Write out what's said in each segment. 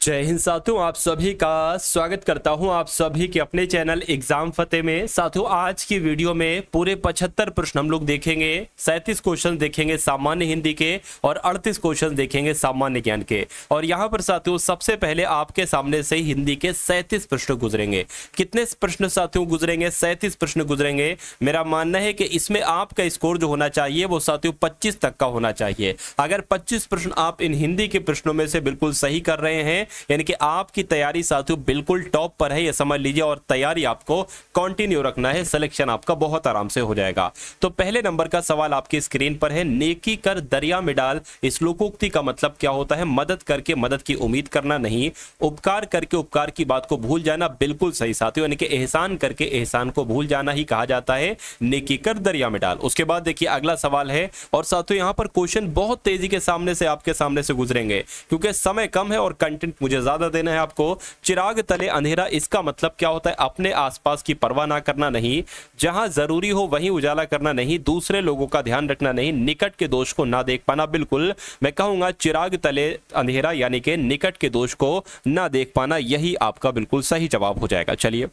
जय हिंद साथियों, आप सभी का स्वागत करता हूं आप सभी के अपने चैनल एग्जाम फतेह में। साथियों, आज की वीडियो में पूरे 75 प्रश्न हम लोग देखेंगे। 37 क्वेश्चन देखेंगे सामान्य हिंदी के और 38 क्वेश्चन देखेंगे सामान्य ज्ञान के। और यहां पर साथियों सबसे पहले आपके सामने से हिंदी के 37 प्रश्न गुजरेंगे। कितने प्रश्न साथियों गुजरेंगे? 37 प्रश्न गुजरेंगे। मेरा मानना है कि इसमें आपका स्कोर जो होना चाहिए वो साथियों 25 तक का होना चाहिए। अगर 25 प्रश्न आप इन हिंदी के प्रश्नों में से बिल्कुल सही कर रहे हैं, यानी कि आपकी तैयारी साथियों बिल्कुल टॉप पर है, ये समझ लीजिए। और तैयारी आपको कंटिन्यू रखना है, सिलेक्शन आपका बहुत आराम से हो जाएगा। तो पहले नंबर का सवाल आपकी स्क्रीन पर है, नेकी कर दरिया में डाल। इस लोकोक्ति का मतलब क्या होता है? मदद करके मदद की उम्मीद करना नहीं, उपकार करके उपकार की बात को भूल जाना। बिल्कुल सही साथियों, यानी कि एहसान करके एहसान को भूल जाना ही कहा जाता है नेकी कर दरिया में डाल। उसके बाद देखिए अगला सवाल है, और साथियों यहां पर क्वेश्चन बहुत तेजी के सामने से आपके सामने से गुजरेंगे क्योंकि समय कम है और कंटेंट मुझे ज्यादा देना है आपको। चिराग तले अंधेरा, इसका मतलब क्या होता है? अपने आसपास की परवाह ना करना नहीं, जहां जरूरी हो वहीं उजाला करना नहीं, दूसरे लोगों का ध्यान रखना नहीं, निकट के दोष को ना देख पाना। बिल्कुल मैं कहूंगा चिराग तले अंधेरा, यानी कि निकट के दोष को ना देख पाना, यही आपका बिल्कुल सही जवाब हो जाएगा। चलिए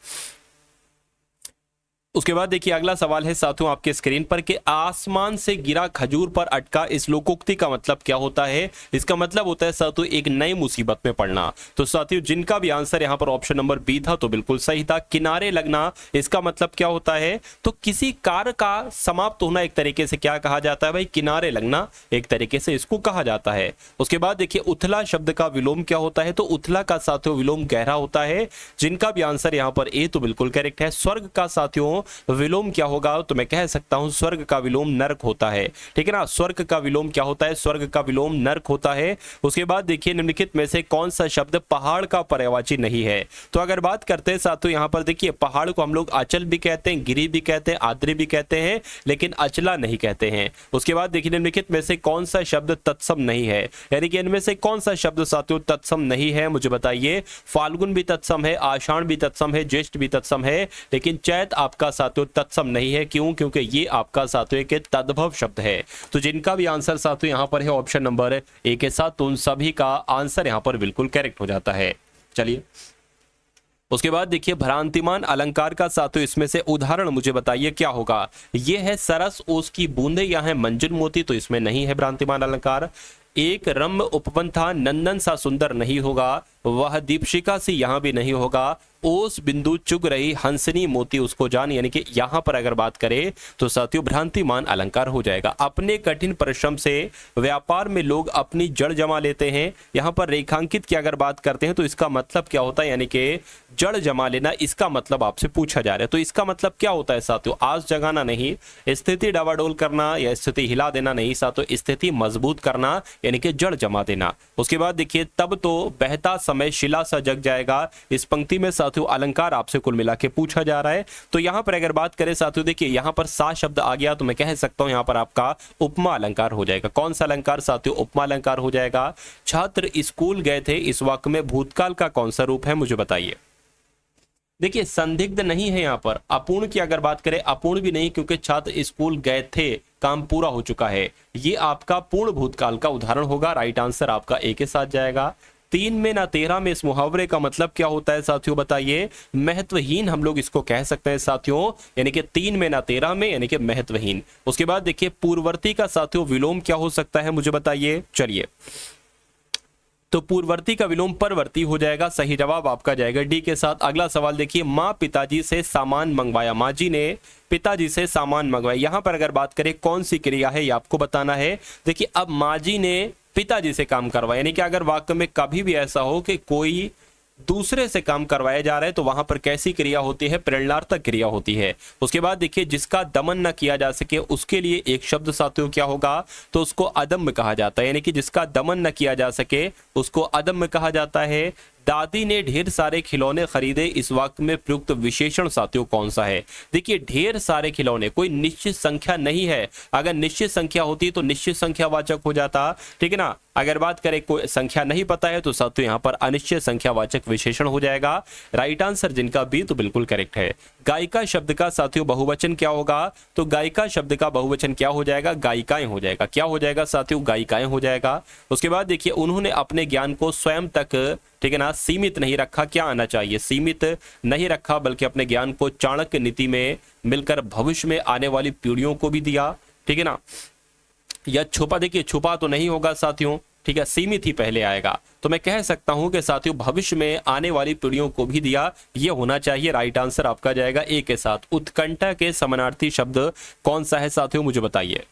उसके बाद देखिए अगला सवाल है साथियों आपके स्क्रीन पर कि आसमान से गिरा खजूर पर अटका। इस लोकोक्ति का मतलब क्या होता है? इसका मतलब होता है साथियों एक नई मुसीबत में पड़ना। तो साथियों जिनका भी आंसर यहां पर ऑप्शन नंबर बी था तो बिल्कुल सही था। किनारे लगना, इसका मतलब क्या होता है? तो किसी कार्य का समाप्त होना एक तरीके से क्या कहा जाता है भाई? किनारे लगना एक तरीके से इसको कहा जाता है। उसके बाद देखिए उथला शब्द का विलोम क्या होता है? तो उथला का साथियों विलोम गहरा होता है। जिनका भी आंसर यहां पर ए तो बिल्कुल करेक्ट है। स्वर्ग का साथियों विलोम क्या होगा? तो मैं कह सकता हूं स्वर्ग का विलोम नरक होता है। ठीक है ना, स्वर्ग का विलोम क्या होता है? स्वर्ग का विलोम नरक होता है। उसके बाद देखिए निम्नलिखित में से कौन सा शब्द पहाड़ का पर्यायवाची नहीं है? तो अगर बात करते हैं साथियों यहां पर देखिए पहाड़ को हम लोग अचल भी कहते हैं, गिरी भी कहते हैं, आद्री भी कहते हैं, लेकिन अचला नहीं कहते हैं। उसके बाद देखिए निम्नलिखित में से कौन सा शब्द तत्सम नहीं है? यानी कि इनमें से कौन सा शब्द साथियों तत्सम नहीं है? मुझे बताइए। फाल्गुन भी तत्सम है, आषाढ़ भी तत्सम है, ज्येष्ठ भी तत्सम है, लेकिन चैत आपका साथियों तत्सम नहीं है। क्यों? क्योंकि ये आपका साथियों के तद्भव शब्द है। तो जिनका भी आंसर साथियों यहां पर है ऑप्शन नंबर ए के साथ, तो उन सभी का आंसर यहां पर बिल्कुल करेक्ट हो जाता है। चलिए उसके बाद देखिए भ्रांतिमान अलंकार का साथियों इसमें से उदाहरण मुझे बताइए क्या होगा? ये है सरस ओस की बूंदे या है मंजन मोती, तो इसमें नहीं है भ्रांतिमान अलंकार। एक रम्य उपवन था, नंदन सा सुंदर नहीं होगा, वह दीपशिका सी यहां भी नहीं होगा, ओस बिंदु चुग रही हंसनी मोती उसको जान। यानी कि यहां पर अगर बात करें तो साथियों भ्रांतिमान अलंकार हो जाएगा। अपने कठिन परिश्रम से व्यापार में लोग अपनी जड़ जमा लेते हैं। यहां पर रेखांकित की अगर बात करते हैं तो इसका मतलब क्या होता है? यानी कि जड़ जमा लेना, इसका मतलब आपसे पूछा जा रहा है। तो इसका मतलब क्या होता है साथियों? आस जगाना नहीं, स्थिति डावाडोल करना या स्थिति हिला देना नहीं साथियों, स्थिति मजबूत करना यानी कि जड़ जमा देना। उसके बाद देखिए तब तो बहता समय शिला सा जग जाएगा। इस पंक्ति में साथियों अलंकार आपसे कुल मिला के पूछा जा रहा है। तो यहां पर अगर बात करें साथियों देखिए यहां पर सा शब्द आ गया तो मैं कह सकता हूं यहां पर आपका उपमा अलंकार हो जाएगा। कौन सा अलंकार साथियों? उपमा अलंकार हो जाएगा। छात्र स्कूल गए थे, इस वाक्य में भूतकाल का कौन सा रूप है? मुझे बताइए। देखिए संदिग्ध नहीं है यहां पर। अपूर्ण की अगर बात करें, अपूर्ण भी नहीं क्योंकि छात्र स्कूल गए थे, काम पूरा हो चुका है। ये आपका पूर्ण भूतकाल का उदाहरण होगा। राइट आंसर आपका ए के साथ जाएगा। 3 में ना 13 में, इस मुहावरे का मतलब क्या होता है साथियों बताइए? महत्वहीन हम लोग इसको कह सकते हैं साथियों, यानी कि 3 में ना 13 में, यानी कि महत्वहीन। उसके बाद देखिए पूर्ववर्ती का साथियों विलोम क्या हो सकता है? मुझे बताइए। चलिए तो पूर्ववर्ती का विलोम परवर्ती हो जाएगा। सही जवाब आपका जाएगा डी के साथ। अगला सवाल देखिए, माँ पिताजी से सामान मंगवाया। माँ जी ने पिताजी से सामान मंगवाया। यहां पर अगर बात करें कौन सी क्रिया है ये आपको बताना है। देखिए अब माँ जी ने पिताजी से काम करवाया, यानी कि अगर वाक्य में कभी भी ऐसा हो कि कोई दूसरे से काम करवाया जा रहा है तो वहां पर कैसी क्रिया होती है? प्रेरणार्थक क्रिया होती है। उसके बाद देखिए जिसका दमन न किया जा सके उसके लिए एक शब्द साथियों क्या होगा? तो उसको अदम्य कहा जाता है। यानी कि जिसका दमन न किया जा सके उसको अदम्य कहा जाता है। दादी ने ढेर सारे खिलौने खरीदे, इस वाक्य में प्रयुक्त विशेषण साथियों कौन सा है? देखिए ढेर सारे खिलौने कोई निश्चित संख्या नहीं है, अगर निश्चित संख्या होती तो निश्चित संख्यावाचक हो जाता, ठीक है ना। अगर बात करें कोई संख्या नहीं पता है तो साथियों यहाँ पर अनिश्चित संख्यावाचक विशेषण हो जाएगा। राइट आंसर जिनका बी तो बिल्कुल करेक्ट है। गायिका शब्द का साथियों बहुवचन क्या होगा? तो गायिका शब्द का बहुवचन क्या हो जाएगा? गायिकाएं हो जाएगा। क्या हो जाएगा साथियों? गायिकाएं हो जाएगा। उसके बाद देखिए उन्होंने अपने ज्ञान को स्वयं तक, ठीक है ना, सीमित नहीं रखा। क्या आना चाहिए? सीमित नहीं रखा, बल्कि अपने ज्ञान को चाणक्य नीति में मिलकर भविष्य में आने वाली पीढ़ियों को भी दिया, ठीक है ना। या छुपा, देखिए छुपा तो नहीं होगा साथियों, ठीक है, सीमित ही पहले आएगा। तो मैं कह सकता हूं कि साथियों भविष्य में आने वाली पीढ़ियों को भी दिया, ये होना चाहिए। राइट आंसर आपका जाएगा ए के साथ। उत्कंठा के समानार्थी शब्द कौन सा है साथियों, मुझे बताइए।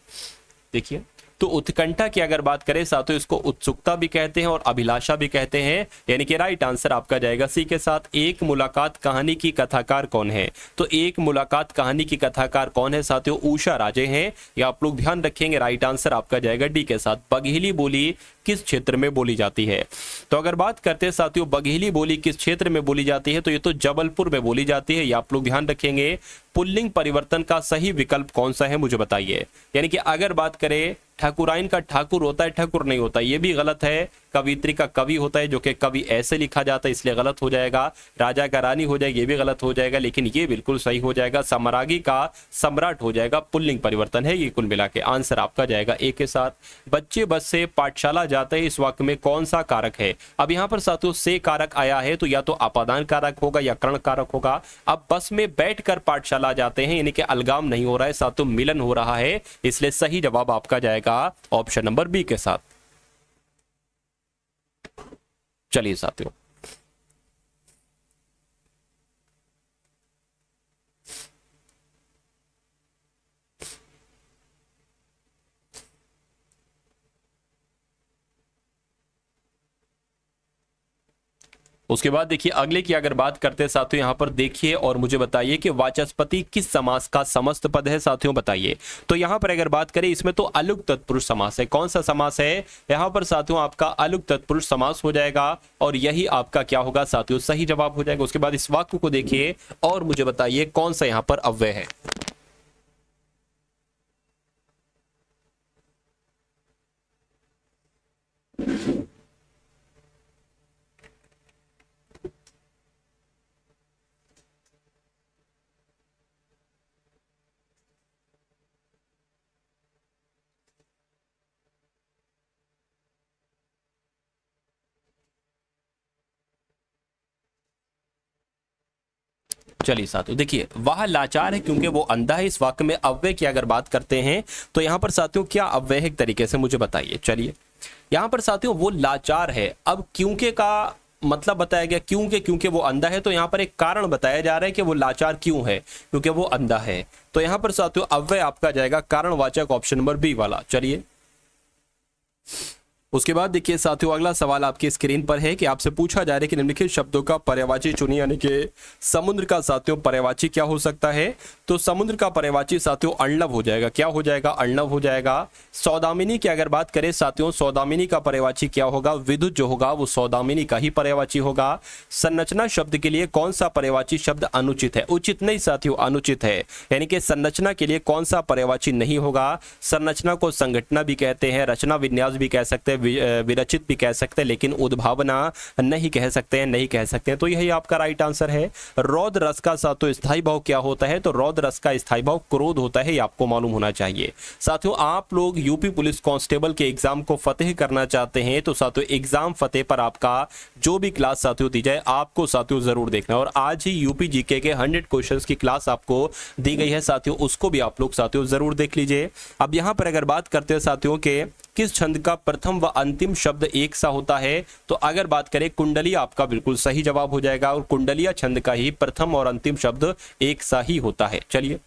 देखिए तो उत्कंठा की अगर बात करें साथियों, इसको उत्सुकता भी कहते हैं और अभिलाषा भी कहते हैं, यानी कि राइट आंसर आपका जाएगा सी के साथ। एक मुलाकात कहानी की कथाकार कौन है? तो एक मुलाकात कहानी की कथाकार कौन है साथियों? उषा राजे हैं, या आप लोग ध्यान रखेंगे। राइट आंसर आपका जाएगा डी के साथ। बघेली बोली किस क्षेत्र में बोली जाती है? तो अगर बात करते हैं साथियों बघेली बोली किस क्षेत्र में बोली जाती है, तो ये तो जबलपुर में बोली जाती है, या आप लोग ध्यान रखेंगे। पुल्लिंग परिवर्तन का सही विकल्प कौन सा है, मुझे बताइए। यानी कि अगर बात करें ठाकुराइन का ठाकुर होता है, ठाकुर नहीं होता, ये भी गलत है। कवित्री का कवि होता है, जो कि कवि ऐसे लिखा जाता है, इसलिए गलत हो जाएगा। राजा का रानी हो जाएगा, ये भी गलत हो जाएगा, लेकिन ये बिल्कुल सही हो जाएगा। सम्राज्ञी का सम्राट हो जाएगा, पुल्लिंग परिवर्तन है ये। कुल मिला के आंसर आपका जाएगा ए के साथ। बच्चे बस से पाठशाला जाते हैं, इस वाक्य में कौन सा कारक है? अब यहाँ पर साथियों से कारक आया है, तो या तो अपादान कारक होगा या कर्ण कारक होगा। अब बस में बैठकर पाठशाला जाते हैं, यानी कि अलगाम नहीं हो रहा है साथियों, मिलन हो रहा है, इसलिए सही जवाब आपका जाएगा ऑप्शन नंबर बी के साथ। चलिए साथियों उसके बाद देखिए अगले की अगर बात करते हैं साथियों, यहां पर देखिए और मुझे बताइए कि वाचस्पति किस समास का समस्त पद है साथियों, बताइए। तो यहां पर अगर बात करें इसमें तो अलुक तत्पुरुष समास है। कौन सा समास है यहां पर साथियों? आपका अलुक तत्पुरुष समास हो जाएगा, और यही आपका क्या होगा साथियों? सही जवाब हो जाएगा। उसके बाद इस वाक्य को देखिए और मुझे बताइए कौन सा यहां पर अव्यय है। चलिए साथियों देखिए, वह लाचार है क्योंकि वो अंधा है। इस वाक्य में अव्यय की अगर बात करते हैं तो यहां पर साथियों क्या अव्यय है एक तरीके से, मुझे बताइए। चलिए यहां पर साथियों वो लाचार है। अब क्योंकि का मतलब बताया गया, क्योंकि वो अंधा है, तो यहां पर एक कारण बताया जा रहा है कि वो लाचार क्यों है, क्योंकि वो अंधा है। तो यहां पर साथियों अव्यय आपका जाएगा कारणवाचक, ऑप्शन नंबर बी वाला। चलिए उसके बाद देखिए साथियों अगला सवाल आपकी स्क्रीन पर है कि आपसे पूछा जा रहा है कि निम्नलिखित शब्दों का पर्यायवाची चुनिए, यानी कि समुद्र का साथियों पर्यायवाची क्या हो सकता है? तो समुद्र का पर्यायवाची साथियों अर्णव हो जाएगा। क्या हो जाएगा? अर्णव हो जाएगा। सौदामिनी की अगर बात करें साथियों, सौदामिनी का पर्यायवाची क्या होगा? विद्युत जो होगा वो सौदामिनी का ही पर्यायवाची होगा। संरचना शब्द के लिए कौन सा पर्यायवाची शब्द अनुचित है? उचित नहीं साथियों, अनुचित है। यानी कि संरचना के लिए कौन सा पर्यायवाची नहीं होगा? संरचना को संगठना भी कहते हैं, रचना विन्यास भी कह सकते हैं, विरचित भी कह सकते हैं, लेकिन उद्भावना नहीं कह सकते हैं, नहीं कह सकते हैं। तो यही आपका राइट आंसर है। रौद्र रस का साथियों स्थायी भाव क्या होता है? तो रौद्र रस का स्थायी भाव क्रोध होता है, ये आपको मालूम होना चाहिए। साथियों आप लोग यूपी पुलिस कांस्टेबल के एग्जाम को फतेह करना चाहते हैं, तो साथियों एग्जाम फतेह पर आपका जो भी क्लास साथियों दी जाए आपको साथियों जरूर देखना है। और आज ही यूपी जीके के 100 क्वेश्चंस की क्लास आपको दी गई है साथियों, उसको भी आप लोग साथियों जरूर देख लीजिए। अब यहां पर अगर बात करते हैं साथियों के किस छंद का प्रथम व अंतिम शब्द एक सा होता है, तो अगर बात करें कुंडलिया आपका बिल्कुल सही जवाब हो जाएगा, और कुंडलिया छंद का ही प्रथम और अंतिम शब्द एक सा ही होता है। चलिए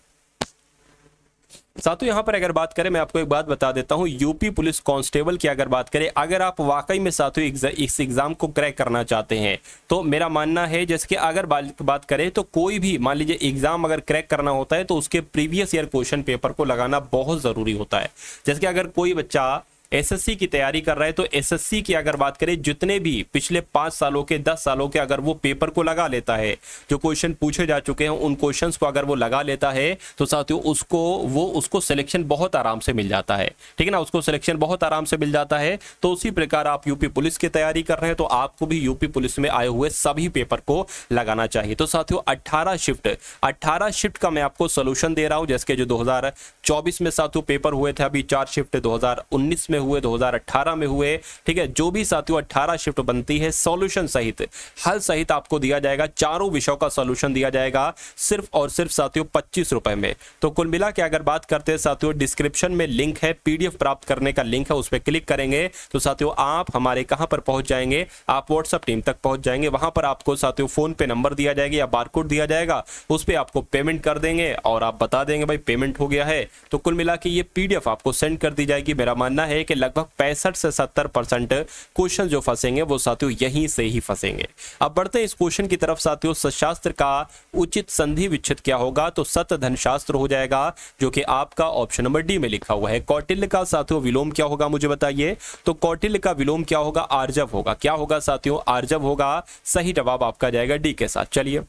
साथियों यहां पर अगर बात करें, मैं आपको एक बात बता देता हूं, यूपी पुलिस कांस्टेबल की अगर बात करें, अगर आप वाकई में साथियों इस एग्जाम को क्रैक करना चाहते हैं, तो मेरा मानना है जैसे कि अगर बात करें तो कोई भी मान लीजिए एग्जाम अगर क्रैक करना होता है तो उसके प्रीवियस ईयर क्वेश्चन पेपर को लगाना बहुत जरूरी होता है। जैसे कि अगर कोई बच्चा एसएससी की तैयारी कर रहे हैं तो एसएससी की अगर बात करें जितने भी पिछले 5 सालों के 10 सालों के अगर वो पेपर को लगा लेता है, जो क्वेश्चन पूछे जा चुके हैं उन क्वेश्चंस को अगर वो लगा लेता है तो साथियों उसको सिलेक्शन बहुत आराम से मिल जाता है, ठीक है ना, उसको सिलेक्शन बहुत आराम से मिल जाता है। तो उसी प्रकार आप यूपी पुलिस की तैयारी कर रहे हैं तो आपको भी यूपी पुलिस में आए हुए सभी पेपर को लगाना चाहिए। तो साथियों 18 शिफ्ट का मैं आपको सोल्यूशन दे रहा हूं, जैसे कि जो 2024 में साथियों पेपर हुए थे, अभी 4 शिफ्ट 2019 में हुए, 2018 में हुए, ठीक है। जो भी साथियों 18 शिफ्ट बनती है सॉल्यूशन सहित, हल सहित आपको दिया जाएगा, चारों विषयों का सॉल्यूशन दिया जाएगा सिर्फ और सिर्फ साथियों 25 रुपए में। तो कुल मिला के अगर बात करते हैं साथियों, डिस्क्रिप्शन में लिंक है, पीडीएफ प्राप्त करने का लिंक है, उस पर क्लिक करेंगे तो साथियों आप हमारे कहां पर पहुंच जाएंगे, आप व्हाट्सएप टीम तक पहुंच जाएंगे। वहां पर आपको साथियों फोन पे नंबर दिया जाएगा या बारकोड दिया जाएगा, उस पर आपको पेमेंट कर देंगे और आप बता देंगे भाई पेमेंट हो गया है। तो कुल मिला के ये पीडीएफ आपको सेंड कर दी जाएगी। मेरा मानना है कि लगभग 65 से 70% क्वेश्चन जो फंसेंगे वो साथियों यहीं से ही फंसेंगे। अब बढ़ते हैं इस क्वेश्चन की तरफ साथियों। सशास्त्र का उचित संधि विच्छेद क्या होगा, तो सत धन शास्त्र हो जाएगा, जो कि आपका ऑप्शन नंबर डी में लिखा हुआ है। कौटिल्य का साथियों विलोम क्या होगा मुझे बताइए, तो कौटिल्य का विलोम क्या होगा, आर्जव होगा। क्या होगा साथियों, आर्जव होगा। सही जवाब आपका जाएगा डी के साथ। चलिए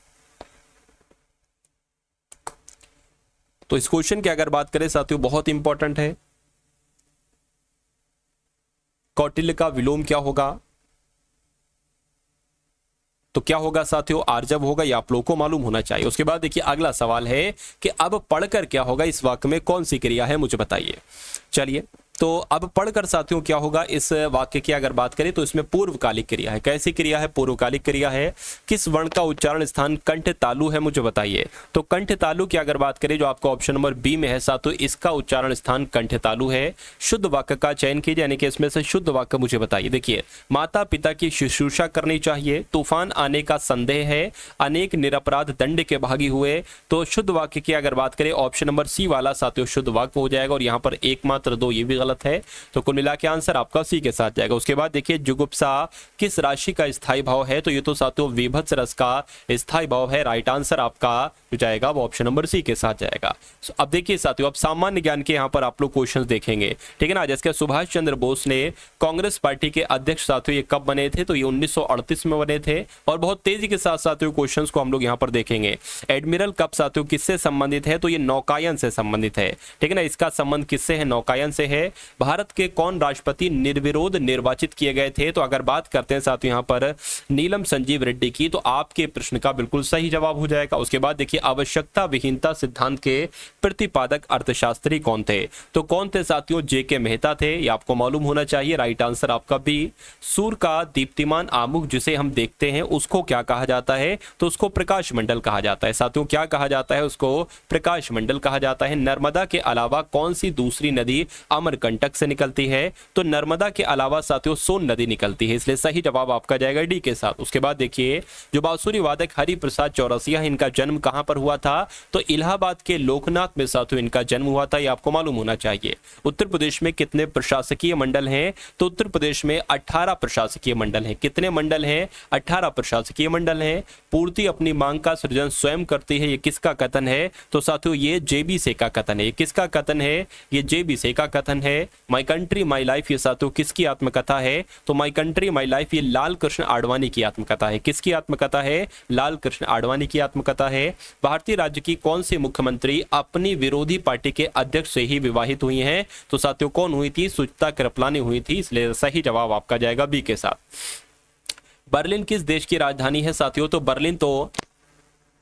तो इस क्वेश्चन की अगर बात करें साथियों बहुत इंपॉर्टेंट है, कौटिल्य का विलोम क्या होगा, तो क्या होगा साथियों, आर्जव होगा। ये आप लोगों को मालूम होना चाहिए। उसके बाद देखिए अगला सवाल है कि अब पढ़कर क्या होगा, इस वाक्य में कौन सी क्रिया है मुझे बताइए। चलिए तो अब पढ़कर साथियों क्या होगा, इस वाक्य की अगर बात करें तो इसमें पूर्वकालिक क्रिया है। कैसी क्रिया है, पूर्वकालिक क्रिया है। किस वर्ण का उच्चारण स्थान कंठ तालु है मुझे बताइए। तो कंठ तालु की अगर बात करें जो आपका ऑप्शन नंबर बी में है साथियों, इसका उच्चारण स्थान कंठ तालु है। शुद्ध वाक्य का चयन कीजिए, यानी कि इसमें से शुद्ध वाक्य मुझे बताइए। देखिए माता पिता की शुश्रूषा करनी चाहिए, तूफान आने का संदेह है, अनेक निरपराध दंड के भागी हुए। तो शुद्ध वाक्य की अगर बात करें ऑप्शन नंबर सी वाला साथियों शुद्ध वाक्य हो जाएगा, और यहाँ पर एकमात्र दो ये भी गलत है। तो कुल मिला के आंसर आपका सी के साथ जाएगा। उसके बाद देखिए जुगुप्सा किस राशि का स्थायी भाव है, तो ये तो साथियों विभत्स रस का स्थायी भाव है। राइट आंसर आपका जो जाएगा वो ऑप्शन नंबर सी के साथ जाएगा। अब देखिए साथियों अब सामान्य ज्ञान के यहाँ पर आप लोग क्वेश्चंस देखेंगे, ठीक है ना। जैसे सुभाष चंद्र बोस ने कांग्रेस पार्टी के अध्यक्ष साथियों ये कब बने थे, तो ये 1938 में बने थे। और बहुत तेजी के साथ साथियों क्वेश्चंस को हम लोग यहाँ पर देखेंगे। एडमिरल कप साथियों किससे संबंधित है, तो ये नौकायन से संबंधित है, ठीक है ना। इसका संबंध किससे है, नौकायन से है। भारत के कौन राष्ट्रपति निर्विरोध निर्वाचित किए गए थे, तो अगर बात करते हैं साथियों यहाँ पर नीलम संजीव रेड्डी की, तो आपके प्रश्न का बिल्कुल सही जवाब हो जाएगा। उसके बाद देखिए आवश्यकता विहीनता सिद्धांत के प्रतिपादक अर्थशास्त्री कौन थे, तो कौन थे साथियों, जेके मेहता थे। ये आपको मालूम होना चाहिए। राइट आंसर आपका बी। सूर्य का दीप्तिमान आमुख जिसे हम देखते हैं उसको क्या कहा जाता है, तो उसको प्रकाश मंडल कहा जाता है साथियों। क्या कहा जाता है, उसको प्रकाश मंडल कहा जाता है। नर्मदा के अलावा कौन सी दूसरी नदी अमरकंटक से निकलती है, तो नर्मदा के अलावा साथियों सोन नदी निकलती है, इसलिए सही जवाब आपका जाएगा डी के साथ। उसके बाद देखिए जो बांसुरी वादक हरि प्रसाद चौरसिया है, इनका जन्म कहां पर हुआ था, तो इलाहाबाद के लोकनाथ में साथियों इनका जन्म हुआ था। ये आपको मालूम होना चाहिए। उत्तर प्रदेश में कितने प्रशासकीय मंडल हैं, तो उत्तर प्रदेश में 18 प्रशासकीय मंडल हैं। कितने मंडल हैं, 18 प्रशासकीय मंडल हैं। पूर्ति अपनी मांग का सृजन स्वयं करती है, ये किसका कथन है, तो साथियों ये जेबी से का कथन है। किसका कथन है, ये जेबी से का कथन है। माई कंट्री माई लाइफ ये साथियों किसकी आत्मकथा है, तो माई कंट्री माई लाइफ ये लाल कृष्ण आडवाणी की आत्मकथा है। किसकी आत्मकथा है, लाल कृष्ण आडवाणी की आत्मकथा है। भारतीय राज्य की कौन सी मुख्यमंत्री अपनी विरोधी पार्टी के अध्यक्ष से ही विवाहित हुई हैं, तो साथियों कौन हुई थी, सुचित्रा कृपलानी हुई थी, इसलिए सही जवाब आपका जाएगा बी के साथ। बर्लिन किस देश की राजधानी है साथियों, तो बर्लिन तो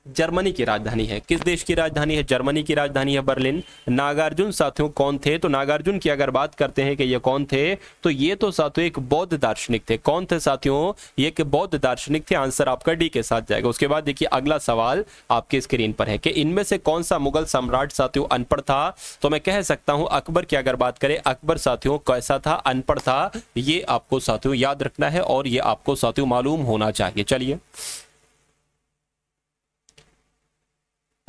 जर्मनी की राजधानी है। किस देश की राजधानी है, जर्मनी की राजधानी है बर्लिन। नागार्जुन साथियों कौन थे, तो नागार्जुन की अगर बात करते हैं कि ये कौन थे, तो ये तो साथियों एक बौद्ध दार्शनिक थे। कौन थे साथियों, ये एक बौद्ध दार्शनिक थे। आंसर आपका डी के साथ जाएगा। उसके बाद देखिए अगला सवाल आपके स्क्रीन पर है कि इनमें से कौन सा मुगल सम्राट साथियों अनपढ़ था, तो मैं कह सकता हूं अकबर की अगर बात करें, अकबर साथियों कैसा था, अनपढ़ था। ये आपको साथियों याद रखना है और ये आपको साथियों मालूम होना चाहिए। चलिए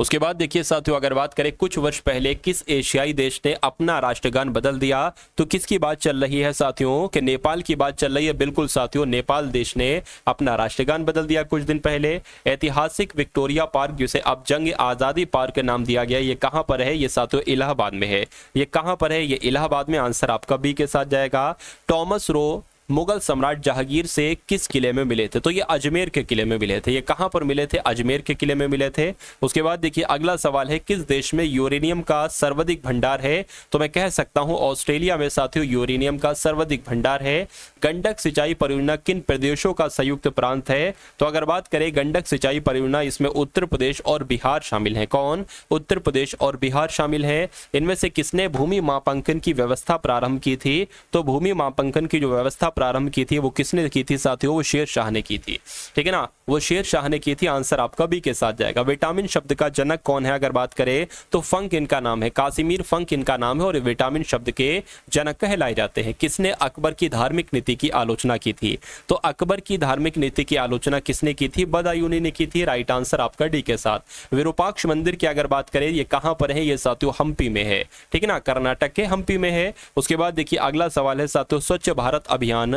उसके बाद देखिए साथियों, अगर बात करें कुछ वर्ष पहले किस एशियाई देश ने अपना राष्ट्रगान बदल दिया, तो किसकी बात चल रही है साथियों, कि नेपाल की बात चल रही है। बिल्कुल साथियों, नेपाल देश ने अपना राष्ट्रगान बदल दिया कुछ दिन पहले। ऐतिहासिक विक्टोरिया पार्क, जिसे अब जंग आजादी पार्क का नाम दिया गया, ये कहां पर है, ये साथियों इलाहाबाद में है। ये कहां पर है, ये इलाहाबाद में। आंसर आपका बी के साथ जाएगा। टॉमस रो मुगल सम्राट जहांगीर से किस किले में मिले थे, तो ये अजमेर के किले में मिले थे। ये कहां पर मिले थे, अजमेर के किले में मिले थे। उसके बाद देखिए अगला सवाल है, किस देश में यूरेनियम का सर्वाधिक भंडार है, तो मैं कह सकता हूं ऑस्ट्रेलिया में साथियों यूरेनियम का सर्वाधिक भंडार है। गंडक सिंचाई परियोजना किन प्रदेशों का संयुक्त प्रांत है, तो अगर बात करें गंडक सिंचाई परियोजना, इसमें उत्तर प्रदेश और बिहार शामिल है। कौन, उत्तर प्रदेश और बिहार शामिल है। इनमें से किसने भूमि मापांकन की व्यवस्था प्रारंभ की थी, तो भूमि मापांकन की जो व्यवस्था प्रारंभ की थी वो किसने की थी साथियों, वो शेर शाह ने की थी। ठीक है ना, वो शेर शाह ने की थी। आंसर आपका बी के साथ जाएगा। विटामिन शब्द का जनक कौन है, अगर बात करें तो फंक इनका नाम है, कासिमिर फंक इनका नाम है, और विटामिन शब्द के जनक कहलाए जाते हैं। किसने अकबर की धार्मिक नीति की आलोचना की थी, तो अकबर की धार्मिक नीति की आलोचना किसने की थी, बदायूनी ने की थी। राइट आंसर आपका डी के साथ। विरूपाक्ष मंदिर की अगर बात करें, ये कहां पर है, ये साथियों हम्पी में है। ठीक है ना, कर्नाटक के हम्पी में है। उसके बाद देखिए अगला सवाल है साथियों, स्वच्छ भारत अभियान,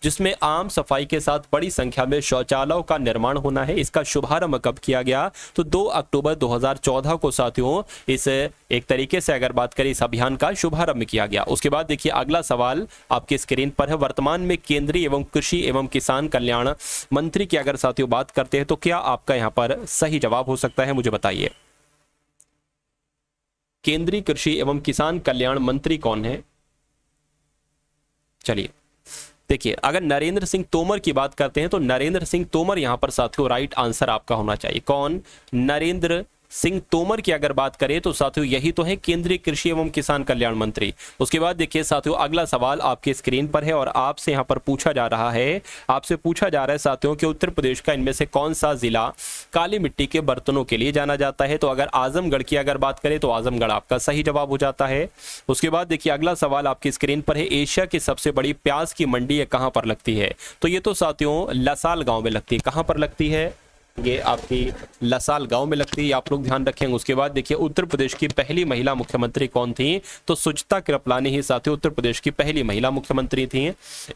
जिसमें आम सफाई के साथ बड़ी संख्या में शौचालयों का निर्माण होना है, इसका शुभारंभ कब किया गया, तो 2 अक्टूबर 2014 को साथियों इस एक तरीके से अगर बात करें इस अभियान का शुभारंभ किया गया। उसके बाद देखिए अगला सवाल आपकी स्क्रीन पर है, वर्तमान में केंद्रीय एवं कृषि एवं किसान कल्याण मंत्री की अगर साथियों बात करते हैं, तो क्या आपका यहाँ पर सही जवाब हो सकता है, मुझे बताइए। केंद्रीय कृषि एवं किसान कल्याण मंत्री कौन है, चलिए देखिए अगर नरेंद्र सिंह तोमर की बात करते हैं, तो नरेंद्र सिंह तोमर यहां पर साथियों राइट आंसर आपका होना चाहिए। कौन, नरेंद्र सिंह तोमर की अगर बात करें तो साथियों यही तो है केंद्रीय कृषि एवं किसान कल्याण मंत्री। उसके बाद देखिए साथियों अगला सवाल आपके स्क्रीन पर है और आपसे यहां पर पूछा जा रहा है, आपसे पूछा जा रहा है साथियों कि उत्तर प्रदेश का इनमें से कौन सा जिला काली मिट्टी के बर्तनों के लिए जाना जाता है, तो अगर आजमगढ़ की अगर बात करें तो आजमगढ़ आपका सही जवाब हो जाता है। उसके बाद देखिए अगला सवाल आपकी स्क्रीन पर है, एशिया की सबसे बड़ी प्याज की मंडी ये कहां पर लगती है, तो ये तो साथियों लसाल गांव में लगती है। कहां पर लगती है, ये आपकी लसाल गांव में लगती है, आप लोग ध्यान रखेंगे। उसके बाद देखिए उत्तर प्रदेश की पहली महिला मुख्यमंत्री कौन थी, तो सुचिता कृपलानी ही साथियों उत्तर प्रदेश की पहली महिला मुख्यमंत्री थी।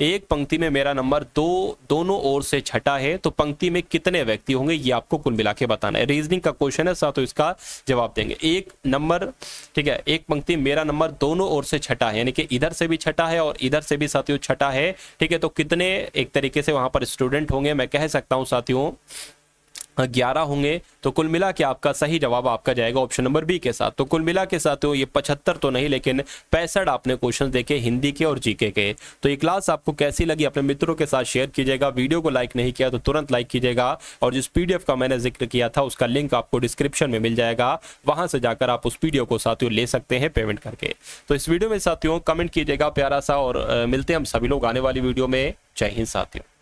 एक पंक्ति में मेरा नंबर दोनों ओर से छठा है, तो पंक्ति में कितने व्यक्ति होंगे ये आपको कुल मिला के बताना है। रीजनिंग का क्वेश्चन है साथियों, इसका जवाब देंगे। एक नंबर, ठीक है, एक पंक्ति मेरा नंबर दोनों ओर से छठा है, यानी कि इधर से भी छठा है और इधर से भी साथियों छठा है। ठीक है, तो कितने एक तरीके से वहां पर स्टूडेंट होंगे, मैं कह सकता हूं साथियों 11 होंगे। तो कुल मिला के आपका सही जवाब आपका जाएगा ऑप्शन नंबर बी के साथ। तो कुल मिला के साथ ये 75 तो नहीं लेकिन 65 आपने क्वेश्चन देखे हिंदी के और जीके के। तो ये क्लास आपको कैसी लगी अपने मित्रों के साथ शेयर कीजिएगा। वीडियो को लाइक नहीं किया तो तुरंत लाइक कीजिएगा, और जिस पीडीएफ का मैंने जिक्र किया था उसका लिंक आपको डिस्क्रिप्शन में मिल जाएगा, वहां से जाकर आप उस पीडीएफ को साथियों ले सकते हैं पेमेंट करके। तो इस वीडियो में साथियों कमेंट कीजिएगा प्यारा सा, और मिलते हैं हम सभी लोग आने वाली वीडियो में। जय हिंद साथियों।